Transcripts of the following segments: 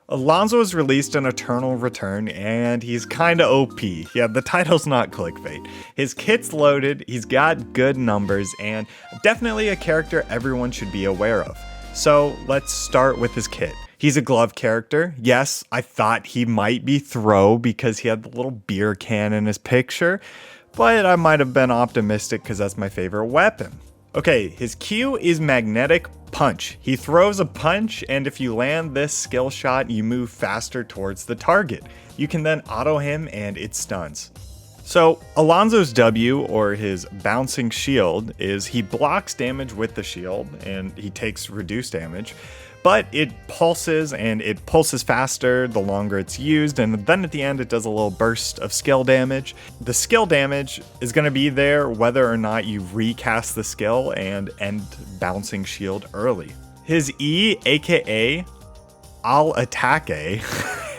Alonso was released in Eternal Return, and he's kinda OP. Yeah, the title's not clickbait. His kit's loaded, he's got good numbers, and definitely a character everyone should be aware of. So let's start with his kit. He's a glove character. Yes, I thought he might be throw because he had the little beer can in his picture, but I might have been optimistic because that's my favorite weapon. Okay, his Q is Magnetic Punch. He throws a punch, and if you land this skill shot, you move faster towards the target. You can then auto him and it stuns. So Alonso's W, or his bouncing shield, is he blocks damage with the shield and he takes reduced damage, but it pulses and it pulses faster the longer it's used, and then at the end it does a little burst of skill damage. The skill damage is going to be there whether or not you recast the skill and end bouncing shield early. His E, aka I'll attack A,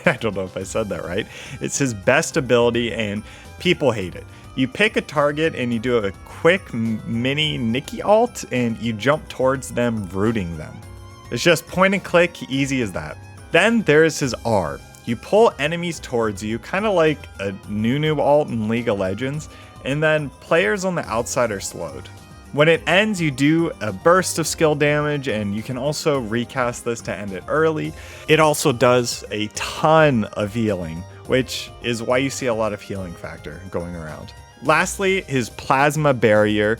I don't know if I said that right, it's his best ability and people hate it. You pick a target and you do a quick mini Nikki alt and you jump towards them, rooting them. It's just point and click, easy as that. Then there's his R. You pull enemies towards you, kind of like a Nunu alt in League of Legends, and then players on the outside are slowed. When it ends, you do a burst of skill damage, and you can also recast this to end it early. It also does a ton of healing, which is why you see a lot of healing factor going around. Lastly, his Plasma Barrier,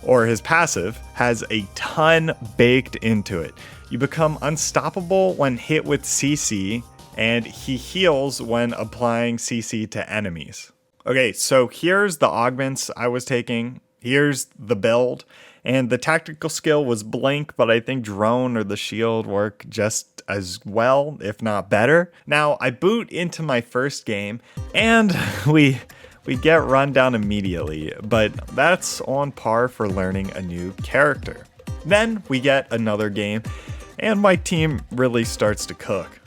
or his passive, has a ton baked into it. You become unstoppable when hit with CC, and he heals when applying CC to enemies. Okay, so here's the augments I was taking. Here's the build, and the tactical skill was Blink, but I think Drone or the Shield work just as well, if not better. Now, I boot into my first game, and we get run down immediately, but that's on par for learning a new character. Then we get another game, and my team really starts to cook.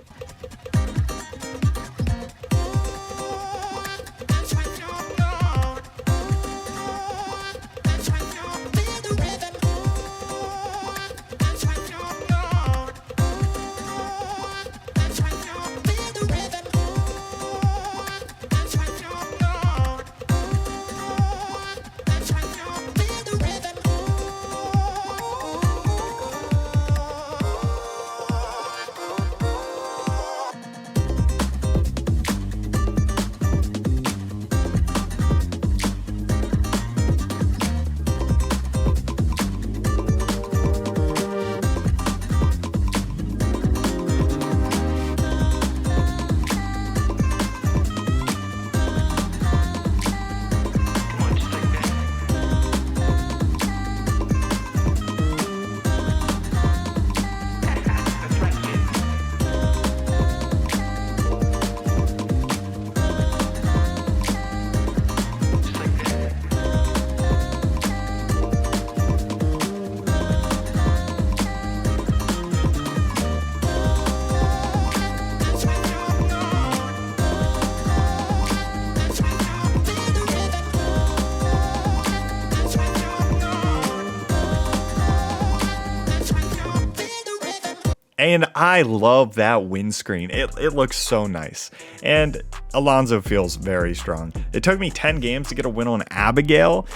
And I love that windscreen. It looks so nice. And Alonso feels very strong. It took me 10 games to get a win on Abigail,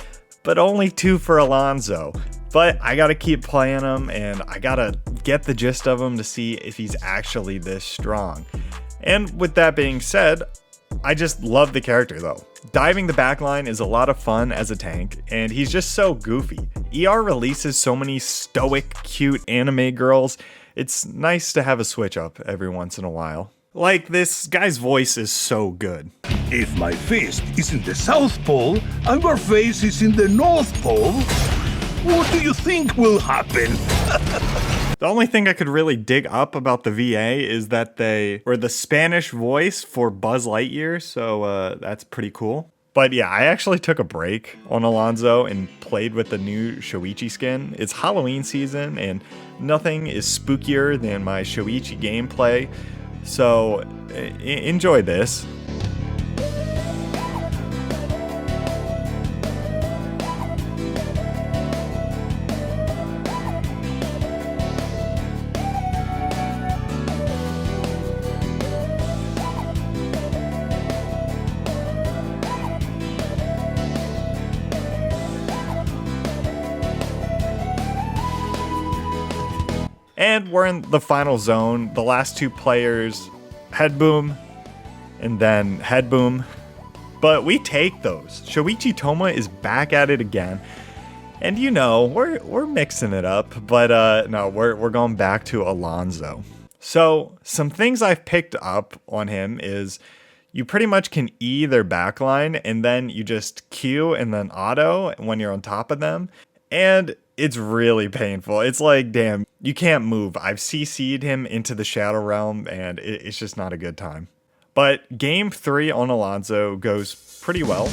but only 2 for Alonso. But I gotta keep playing him, and I gotta get the gist of him to see if he's actually this strong. And with that being said, I just love the character though. Diving the backline is a lot of fun as a tank, and he's just so goofy. ER releases so many stoic, cute anime girls. It's nice to have a switch up every once in a while. Like, this guy's voice is so good. If my fist is in the South Pole and your face is in the North Pole, what do you think will happen? The only thing I could really dig up about the VA is that they were the Spanish voice for Buzz Lightyear, so that's pretty cool. But yeah, I actually took a break on Alonso and played with the new Shoichi skin. It's Halloween season, and nothing is spookier than my Shoichi gameplay, so enjoy this. And we're in the final zone. The last 2 players, head boom, and then head boom. But we take those. Shoichi Toma is back at it again. And you know, we're mixing it up, but no, we're going back to Alonso. So some things I've picked up on him is you pretty much can E their backline and then you just Q and then auto when you're on top of them. And it's really painful. It's like, damn, you can't move. I've CC'd him into the Shadow Realm and it's just not a good time. But game 3 on Alonso goes pretty well.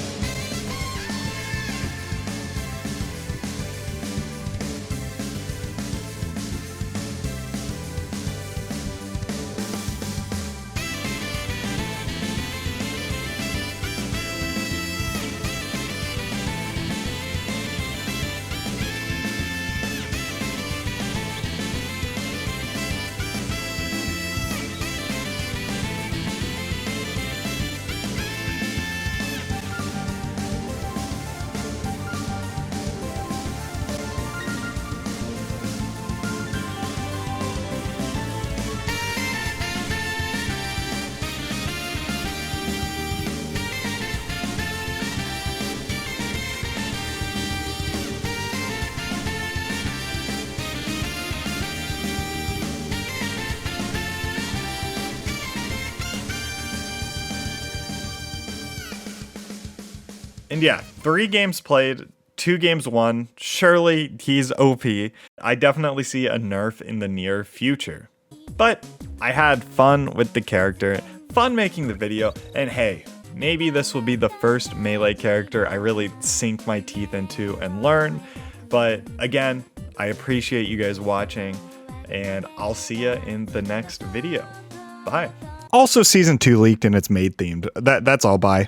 And yeah, 3 games played, 2 games won. Surely he's OP. I definitely see a nerf in the near future. But I had fun with the character, fun making the video, and hey, maybe this will be the first Melee character I really sink my teeth into and learn. But again, I appreciate you guys watching, and I'll see you in the next video. Bye. Also, Season 2 leaked and it's maid themed. That's all, bye.